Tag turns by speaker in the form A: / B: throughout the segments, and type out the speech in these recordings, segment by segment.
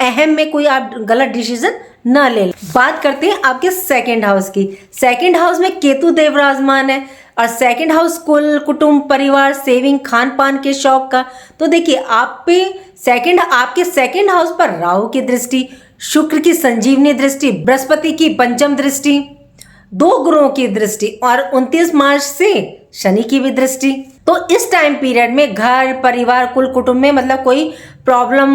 A: अहम में कोई आप गलत डिसीजन ना ले। बात करते हैं आपके सेकंड हाउस की। सेकंड हाउस में केतु देव विराजमान है और सेकंड हाउस कुल, कुटुंब, परिवार, सेविंग, खान पान के शौक का। तो देखिए आपके सेकंड हाउस पर राहु की दृष्टि, शुक्र की संजीवनी दृष्टि, बृहस्पति की पंचम दृष्टि, 2 ग्रहों की दृष्टि और 29 मार्च से शनि की भी दृष्टि। तो इस टाइम पीरियड में घर, परिवार, कुल, कुटुंब में मतलब कोई प्रॉब्लम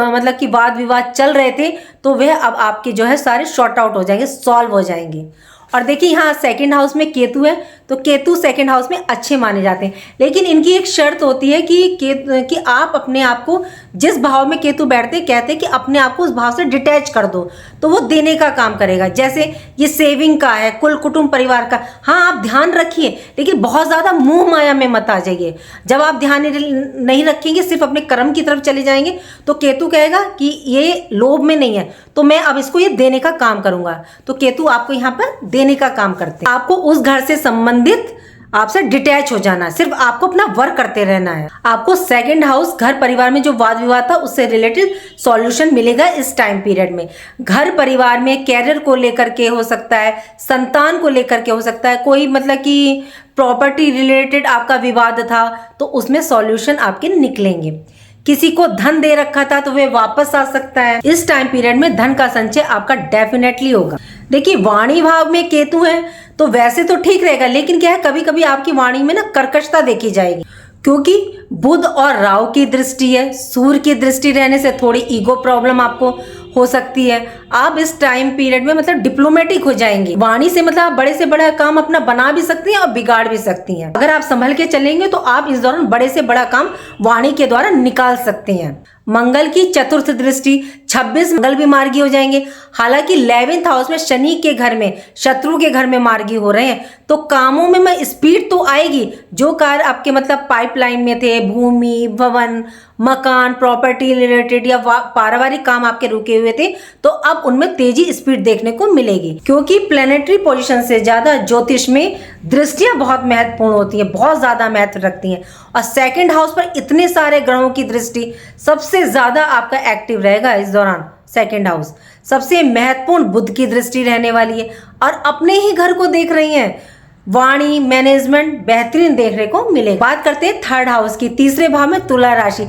A: मतलब कि वाद विवाद चल रहे थे तो वह अब आपके जो है सारे शॉर्ट आउट हो जाएंगे, सॉल्व हो जाएंगे। और देखिए यहाँ सेकंड हाउस में केतु है तो केतु सेकंड हाउस में अच्छे माने जाते हैं, लेकिन इनकी एक शर्त होती है कि आप अपने आप को जिस भाव में केतु बैठते हैं, कहते हैं कि अपने आप को उस भाव से डिटैच कर दो तो वो देने का काम करेगा। जैसे ये सेविंग का है, कुल, कुटुंब, परिवार का। हाँ आप ध्यान रखिए लेकिन बहुत ज़्यादा मोह माया में मत आ जाइए। जब आप ध्यान नहीं रखेंगे, सिर्फ अपने कर्म की तरफ चले जाएंगे तो केतु कहेगा कि ये लोभ में नहीं है तो मैं अब इसको ये देने का काम करूंगा। तो केतु आपको यहाँ पर देने का काम करते हैं। आपको उस घर से संबंधित आपसे डिटैच हो जाना है, सिर्फ आपको अपना वर्क करते रहना है। आपको सेकंड हाउस, घर परिवार में जो वाद विवाद था उससे रिलेटेड सॉल्यूशन मिलेगा इस टाइम पीरियड में। घर परिवार में कैरियर को लेकर के हो सकता है, संतान को लेकर के हो सकता है, कोई मतलब कि प्रॉपर्टी रिलेटेड आपका विवाद था तो उसमें सॉल्यूशन आपके निकलेंगे। किसी को धन दे रखा था तो वह वापस आ सकता है। इस टाइम पीरियड में धन का संचय आपका डेफिनेटली होगा। देखिए वाणी भाव में केतु है तो वैसे तो ठीक रहेगा, लेकिन क्या है कभी कभी आपकी वाणी में ना कर्कशता देखी जाएगी क्योंकि बुध और राहु की दृष्टि है। सूर्य की दृष्टि रहने से थोड़ी ईगो प्रॉब्लम आपको हो सकती है। आप इस टाइम पीरियड में मतलब डिप्लोमेटिक हो जाएंगे। वाणी से मतलब आप बड़े से बड़ा काम अपना बना भी सकती हैं और बिगाड़ भी सकती हैं। अगर आप संभल के चलेंगे तो आप इस दौरान बड़े से बड़ा काम वाणी के द्वारा निकाल सकते हैं। मंगल की चतुर्थ दृष्टि, 26 मंगल भी मार्गी हो जाएंगे। हालांकि 11th हाउस में शनि के घर में, शत्रु के घर में मार्गी हो रहे हैं तो कामों में स्पीड तो आएगी। जो कार्य आपके मतलब पाइपलाइन में थे, भूमि, भवन, मकान, प्रॉपर्टी रिलेटेड या पारिवारिक काम आपके रुके हुए थे तो अब उनमें तेजी, स्पीड देखने को मिलेगी क्योंकि प्लेनेटरी पोजीशन से ज्यादा ज्योतिष में दृष्टियां बहुत महत्वपूर्ण होती हैं, बहुत ज्यादा महत्व रखती हैं। और सेकंड हाउस पर इतने सारे ग्रहों की दृष्टि सबसे ज्यादा आपका एक्टिव रहेगा इस दौरान। सेकंड हाउस सबसे महत्वपूर्ण बुध की दृष्टि रहने वाली है और अपने ही घर को देख रही हैं। वाणी, मैनेजमेंट बेहतरीन देखने को मिलेगा। बात करते हैं थर्ड हाउस की। तीसरे भाव में तुला राशि,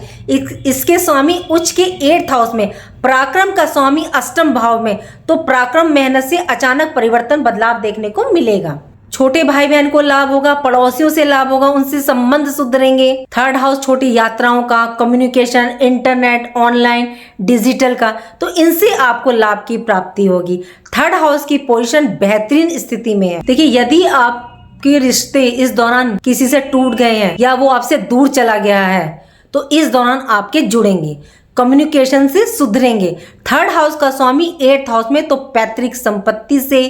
A: इसके स्वामी उच्च के 8th हाउस में, पराक्रम का स्वामी अष्टम भाव में। तो पराक्रम, मेहनत से अचानक परिवर्तन, बदलाव देखने को मिलेगा। छोटे भाई बहन को लाभ होगा, पड़ोसियों से लाभ होगा, उनसे संबंध सुधरेंगे। थर्ड हाउस छोटी यात्राओं का, कम्युनिकेशन, इंटरनेट, ऑनलाइन, डिजिटल का, तो इनसे आपको लाभ की प्राप्ति होगी। थर्ड हाउस की पोजीशन बेहतरीन स्थिति में है। देखिए यदि आपके रिश्ते इस दौरान किसी से टूट गए हैं या वो आपसे दूर चला गया है तो इस दौरान आपके जुड़ेंगे, कम्युनिकेशन से सुधरेंगे। थर्ड हाउस का स्वामी 8th हाउस में तो पैतृक संपत्ति से,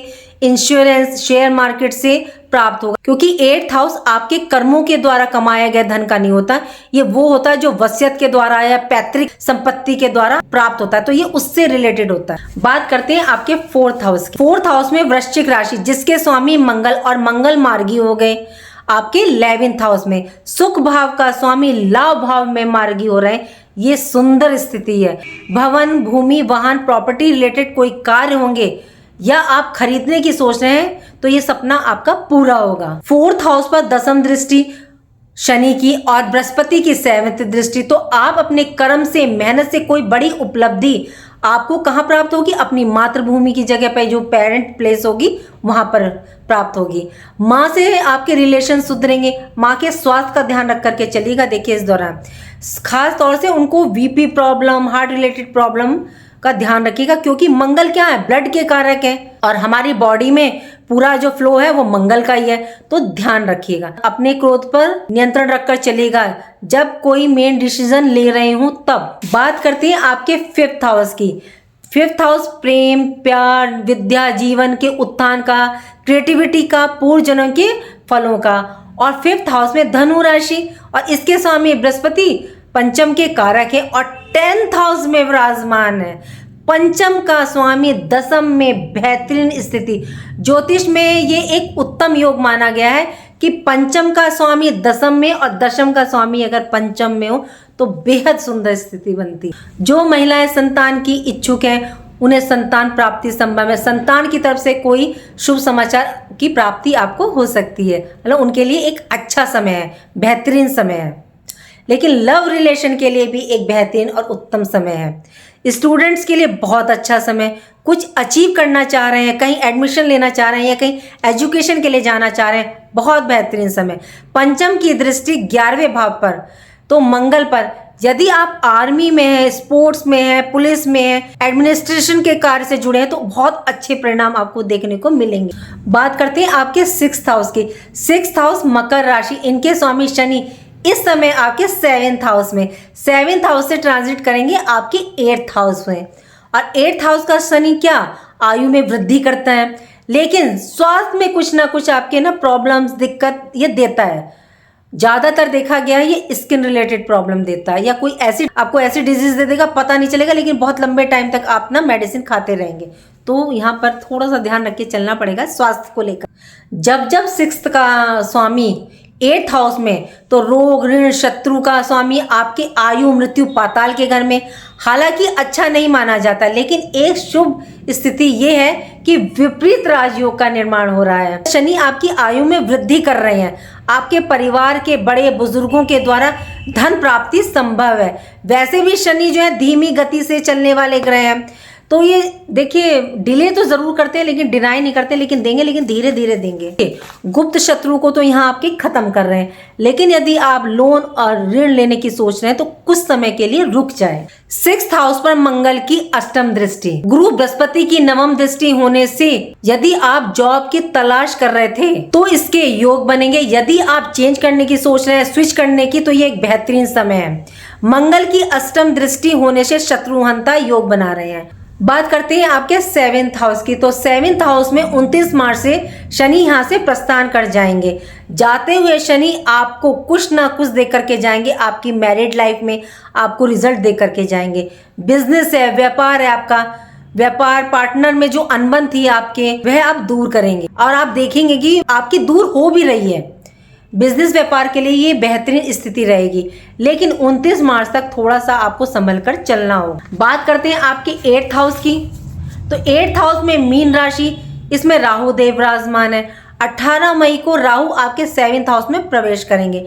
A: इंश्योरेंस, शेयर मार्केट से प्राप्त होगा क्योंकि 8th हाउस आपके कर्मों के द्वारा कमाया गया धन का नहीं होता, ये वो होता है जो वसीयत के द्वारा या पैतृक संपत्ति के द्वारा प्राप्त होता है, तो ये उससे रिलेटेड होता है। बात करते हैं आपके 4th हाउस की। 4th हाउस में वृश्चिक राशि, जिसके स्वामी मंगल और मंगल मार्गी हो गए आपके 11th हाउस में। सुख भाव का स्वामी लाभ भाव में मार्गी हो रहे हैं, ये सुंदर स्थिति है। भवन, भूमि, वाहन, प्रॉपर्टी रिलेटेड कोई कार्य होंगे या आप खरीदने की सोच रहे हैं तो ये सपना आपका पूरा होगा। 4th हाउस पर दसम दृष्टि शनि की और बृहस्पति की 7th दृष्टि, तो आप अपने कर्म से, मेहनत से कोई बड़ी उपलब्धि आपको कहाँ प्राप्त होगी? अपनी मातृभूमि की जगह पे जो पेरेंट प्लेस होगी वहां पर प्राप्त होगी। माँ से आपके रिलेशन सुधरेंगे, माँ के स्वास्थ्य का ध्यान रख करके चलिएगा। देखिए इस दौरान खास तौर से उनको BP problem, heart related problem का ध्यान रखिएगा क्योंकि मंगल क्या है? ब्लड के कारक है और हमारी बॉडी में पूरा जो फ्लो है वो मंगल का ही है, तो ध्यान रखिएगा। अपने क्रोध पर नियंत्रण रखकर चलेगा जब कोई मेन डिसीजन ले रहे हूं तब। बात करते हैं आपके 5th हाउस की। 5th हाउस प्रेम, प्यार, विद्या, जीवन के उत्थान का, क्रिएटिविटी का, पूर्व जन्म के फलों का। और 5th हाउस में धनु राशि और इसके स्वामी बृहस्पति पंचम के कारक है और 10th हाउस में विराजमान है। पंचम का स्वामी दशम में, बेहतरीन स्थिति। ज्योतिष में ये एक उत्तम योग माना गया है कि पंचम का स्वामी दशम में और दशम का स्वामी अगर पंचम में हो तो बेहद सुंदर स्थिति बनती। जो महिलाएं संतान की इच्छुक हैं उन्हें संतान प्राप्ति संभव है। संतान की तरफ से कोई शुभ समाचार की प्राप्ति आपको हो सकती है, मतलब उनके लिए एक अच्छा समय है, बेहतरीन समय है। लेकिन लव रिलेशन के लिए भी एक बेहतरीन और उत्तम समय है। स्टूडेंट्स के लिए बहुत अच्छा समय, कुछ अचीव करना चाह रहे हैं, कहीं एडमिशन लेना चाह रहे हैं या कहीं एजुकेशन के लिए जाना चाह रहे हैं, बहुत बेहतरीन समय। पंचम की दृष्टि 11वें भाव पर, तो मंगल पर। यदि आप आर्मी में हैं, स्पोर्ट्स में हैं, पुलिस में हैं, एडमिनिस्ट्रेशन के कार्य से जुड़े हैं तो बहुत अच्छे परिणाम आपको देखने को मिलेंगे। बात करते हैं आपके 6th हाउस की। 6th हाउस मकर राशि, इनके स्वामी शनि इस समय आपके 7th हाउस में, 7th हाउस से ट्रांजिट करेंगे आपके 8th हाउस में। और 8th हाउस का शनि क्या, आयु में वृद्धि करता है, लेकिन स्वास्थ्य में कुछ ना कुछ आपके ना प्रॉब्लम्स, दिक्कत ये देता है। ज़्यादातर देखा गया है ये स्किन रिलेटेड प्रॉब्लम देता है, या कोई ऐसी आपको ऐसी डिजीज दे देगा, पता नहीं चलेगा, लेकिन बहुत लंबे टाइम तक आप ना मेडिसिन खाते रहेंगे। तो यहाँ पर थोड़ा सा ध्यान रख के चलना पड़ेगा स्वास्थ्य को लेकर। जब 6th का स्वामी 8th हाउस में, तो रोग, ऋण, शत्रु का स्वामी आपके आयु, मृत्यु, पाताल के घर में। हालांकि अच्छा नहीं माना जाता, लेकिन एक शुभ स्थिति ये है कि विपरीत राजयोग का निर्माण हो रहा है। शनि आपकी आयु में वृद्धि कर रहे हैं, आपके परिवार के बड़े बुजुर्गों के द्वारा धन प्राप्ति संभव है। वैसे भी शनि जो है धीमी गति से चलने वाले ग्रह हैं, तो ये देखिए डिले तो जरूर करते हैं, लेकिन डिनाई नहीं करते, लेकिन देंगे, लेकिन धीरे धीरे देंगे। गुप्त शत्रु को तो यहाँ आपके खत्म कर रहे हैं, लेकिन यदि आप लोन और ऋण लेने की सोच रहे हैं तो कुछ समय के लिए रुक जाए। 6th हाउस पर मंगल की अष्टम दृष्टि, गुरु बृहस्पति की 9वीं दृष्टि होने से यदि आप जॉब की तलाश कर रहे थे तो इसके योग बनेंगे। यदि आप चेंज करने की सोच रहे हैं, स्विच करने की, तो ये एक बेहतरीन समय है। मंगल की अष्टम दृष्टि होने से शत्रुहंता योग बना रहे हैं। बात करते हैं आपके 7th हाउस की। तो 7th हाउस में 29 मार्च से शनि यहाँ से प्रस्थान कर जाएंगे। जाते हुए शनि आपको कुछ ना कुछ दे करके जाएंगे, आपकी मैरिड लाइफ में आपको रिजल्ट दे करके जाएंगे। बिजनेस है, व्यापार है, आपका व्यापार पार्टनर में जो अनबन थी आपके, वह आप दूर करेंगे और आप देखेंगे कि आपकी दूर हो भी रही है। बिजनेस व्यापार के लिए ये बेहतरीन स्थिति रहेगी, लेकिन 29 मार्च तक थोड़ा सा आपको संभल कर चलना होगा। बात करते हैं आपके 8th हाउस की। तो 8th हाउस में मीन राशि, इसमें राहु देव विराजमान है। 18 मई को राहु आपके 7th हाउस में प्रवेश करेंगे।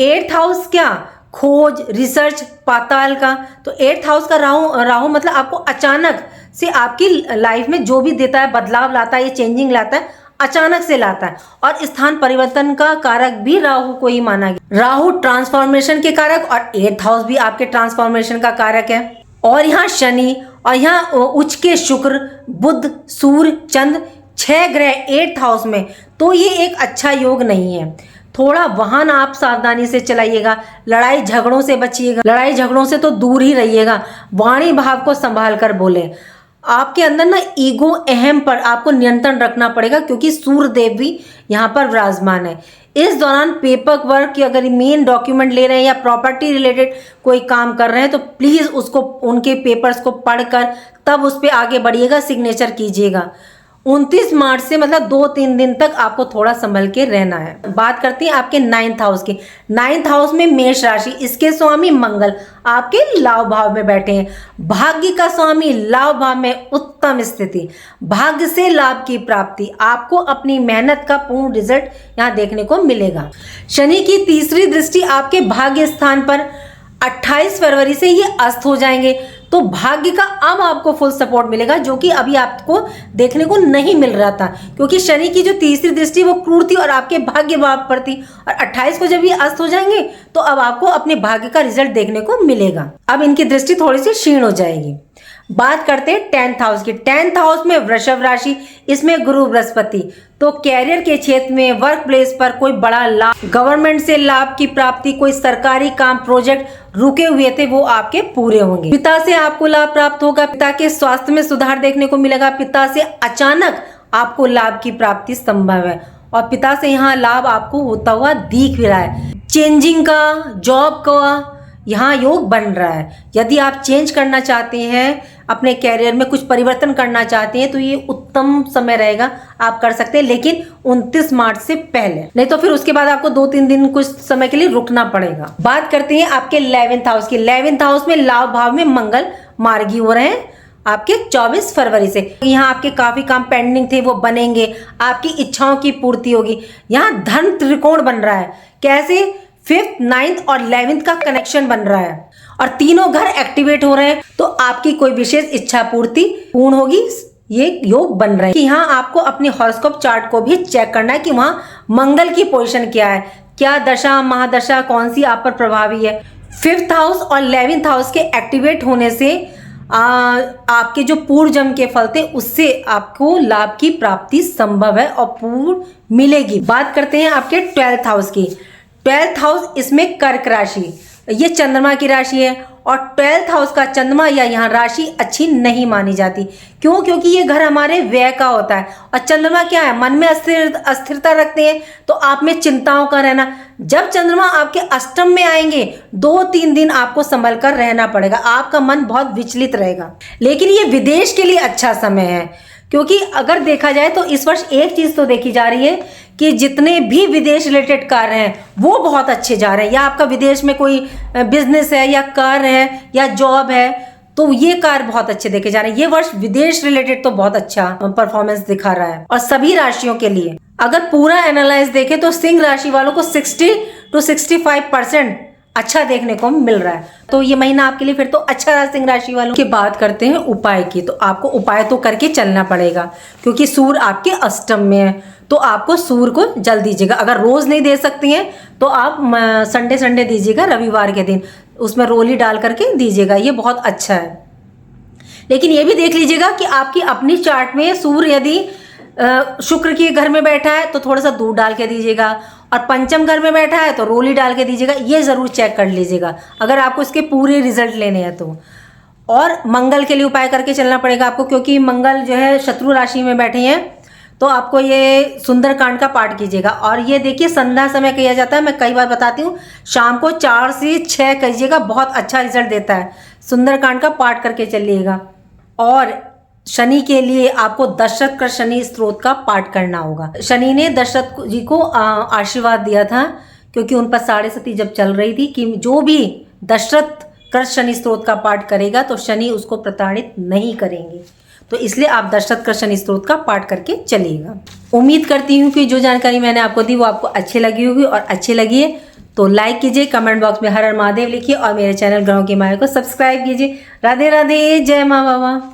A: 8th हाउस क्या, खोज, रिसर्च, पाताल का। तो 8th हाउस का राहु मतलब आपको अचानक से आपकी लाइफ में जो भी देता है, बदलाव लाता है, ये चेंजिंग लाता है, अचानक से लाता है। और स्थान परिवर्तन का कारक भी राहु को ही माना गया। राहु ट्रांसफॉर्मेशन के कारक और 8th हाउस भी आपके ट्रांसफॉर्मेशन का कारक है। और यहाँ शनि और यहाँ उच्च के शुक्र, बुध, सूर्य, चंद्र, 6 ग्रह 8th हाउस में, तो ये एक अच्छा योग नहीं है। थोड़ा वाहन आप सावधानी से चलाइएगा, लड़ाई झगड़ों से बचिएगा, लड़ाई झगड़ों से तो दूर ही रहिएगा। वाणी भाव को संभाल कर बोले। आपके अंदर ना ईगो, अहम पर आपको नियंत्रण रखना पड़ेगा, क्योंकि सूर्य देव भी यहाँ पर विराजमान है। इस दौरान पेपर वर्क, अगर मेन डॉक्यूमेंट ले रहे हैं या प्रॉपर्टी रिलेटेड कोई काम कर रहे हैं, तो प्लीज़ उसको, उनके पेपर्स को पढ़कर तब उस पर आगे बढ़िएगा, सिग्नेचर कीजिएगा। 29 मार्च से मतलब 2-3 दिन तक आपको थोड़ा संभल के रहना है। बात करते हैं आपके 9th हाउस की। 9th हाउस में मेष राशि, इसके स्वामी मंगल आपके लाभ भाव में बैठे हैं। भाग्य का स्वामी लाभ भाव में, उत्तम स्थिति, भाग्य से लाभ की प्राप्ति, आपको अपनी मेहनत का पूर्ण रिजल्ट यहाँ देखने को मिलेगा। शनि की तीसरी दृष्टि आपके भाग्य स्थान पर 28 फरवरी से ये अस्त हो जाएंगे, तो भाग्य का अब आपको फुल सपोर्ट मिलेगा, जो कि अभी आपको देखने को नहीं मिल रहा था, क्योंकि शनि की जो तीसरी दृष्टि वो क्रूर थी और आपके भाग्य भाव पर थी। और 28 को जब ये अस्त हो जाएंगे तो अब आपको अपने भाग्य का रिजल्ट देखने को मिलेगा। अब इनकी दृष्टि थोड़ी सी क्षीण हो जाएगी। बात करते हैं 10th हाउस की। 10th हाउस में वृषभ राशि, इसमें गुरु बृहस्पति, तो कैरियर के क्षेत्र में, वर्क प्लेस पर कोई बड़ा लाभ, गवर्नमेंट से लाभ की प्राप्ति, कोई सरकारी काम, प्रोजेक्ट रुके हुए थे वो आपके पूरे होंगे। पिता से आपको लाभ प्राप्त होगा, पिता के स्वास्थ्य में सुधार देखने को मिलेगा। पिता से अचानक आपको लाभ की प्राप्ति संभव है और पिता से यहाँ लाभ आपको होता हुआ दिख भी रहा है। चेंजिंग का, जॉब का यहाँ योग बन रहा है। यदि आप चेंज करना चाहते हैं, अपने कैरियर में कुछ परिवर्तन करना चाहते हैं, तो ये उत्तम समय रहेगा, आप कर सकते हैं, लेकिन 29 मार्च से पहले, नहीं तो फिर उसके बाद आपको 2-3 दिन कुछ समय के लिए रुकना पड़ेगा। बात करते हैं आपके 11th हाउस की। 11th हाउस में लाभ भाव में मंगल मार्गी हो रहे हैं आपके 24 फरवरी से। यहाँ आपके काफी काम पेंडिंग थे वो बनेंगे, आपकी इच्छाओं की पूर्ति होगी। यहाँ धन त्रिकोण बन रहा है, कैसे? 5th, 9th और 11th का कनेक्शन बन रहा है और तीनों घर एक्टिवेट हो रहे हैं, तो आपकी कोई विशेष इच्छा पूर्ति पूर्ण होगी। ये योग बन रहे हैं कि यहाँ आपको अपनी हॉरोस्कोप चार्ट को भी चेक करना है कि वहाँ मंगल की पोजीशन क्या है, क्या दशा महादशा कौन सी आप पर प्रभावी है। 5th हाउस और 11th हाउस के एक्टिवेट होने से आपके जो पूर्व जन्म के फल थे उससे आपको लाभ की प्राप्ति संभव है और पूर्ण मिलेगी। बात करते हैं आपके 12th हाउस की। 12th हाउस, इसमें कर्क राशि, ये चंद्रमा की राशि है और 12th हाउस का चंद्रमा या यहाँ राशि अच्छी नहीं मानी जाती। क्यों? क्योंकि ये घर हमारे व्यय का होता है और चंद्रमा क्या है, मन में अस्थिरता रखते हैं, तो आप में चिंताओं का रहना। जब चंद्रमा आपके अष्टम में आएंगे 2-3 दिन आपको संभल कर रहना पड़ेगा, आपका मन बहुत विचलित रहेगा। लेकिन ये विदेश के लिए अच्छा समय है, क्योंकि अगर देखा जाए तो इस वर्ष एक चीज तो देखी जा रही है कि जितने भी विदेश रिलेटेड कार्य हैं वो बहुत अच्छे जा रहे हैं, या आपका विदेश में कोई बिजनेस है या कार्य है या जॉब है, तो ये कार्य बहुत अच्छे देखे जा रहे हैं। ये वर्ष विदेश रिलेटेड तो बहुत अच्छा परफॉर्मेंस दिखा रहा है। और सभी राशियों के लिए अगर पूरा एनालाइज देखें तो सिंह राशि वालों को 60 to 65% अच्छा देखने को मिल रहा है, तो ये महीना आपके लिए फिर तो अच्छा रहा सिंह राशि वालों की। बात करते हैं उपाय की, तो आपको उपाय तो करके चलना पड़ेगा, क्योंकि सूर्य आपके अष्टम में है, तो आपको सूर्य को जल दीजिएगा। अगर रोज नहीं दे सकती हैं तो आप संडे दीजिएगा, रविवार के दिन उसमें रोली डाल करके दीजिएगा, ये बहुत अच्छा है। लेकिन ये भी देख लीजिएगा कि आपकी अपनी चार्ट में सूर्य यदि शुक्र के घर में बैठा है तो थोड़ा सा दूध डाल के दीजिएगा, और पंचम घर में बैठा है तो रोली डाल के दीजिएगा, ये जरूर चेक कर लीजिएगा अगर आपको इसके पूरे रिजल्ट लेने हैं तो। और मंगल के लिए उपाय करके चलना पड़ेगा आपको, क्योंकि मंगल जो है शत्रु राशि में बैठे हैं, तो आपको ये सुंदरकांड का पाठ कीजिएगा। और ये देखिए संध्या समय किया जाता है, मैं कई बार बताती हूँ, शाम को 4 से 6 कीजिएगा, बहुत अच्छा रिजल्ट देता है। सुंदरकांड का पाठ करके चलिएगा। और शनि के लिए आपको दशरथ कर शनि स्तोत्र का पाठ करना होगा। शनि ने दशरथ जी को आशीर्वाद दिया था, क्योंकि उन पर 7.5 जब चल रही थी कि जो भी दशरथ कर शनि स्तोत्र का पाठ करेगा तो शनि उसको प्रताड़ित नहीं करेंगे, तो इसलिए आप दशरथ कर शनि स्तोत्र का पाठ करके चलिएगा। उम्मीद करती हूँ कि जो जानकारी मैंने आपको दी वो आपको अच्छी लगी होगी, और अच्छी लगी है तो लाइक कीजिए, कमेंट बॉक्स में हर हर महादेव लिखिए और मेरे चैनल ग्रहों की माया को सब्सक्राइब कीजिए। राधे राधे, जय माँ बाबा।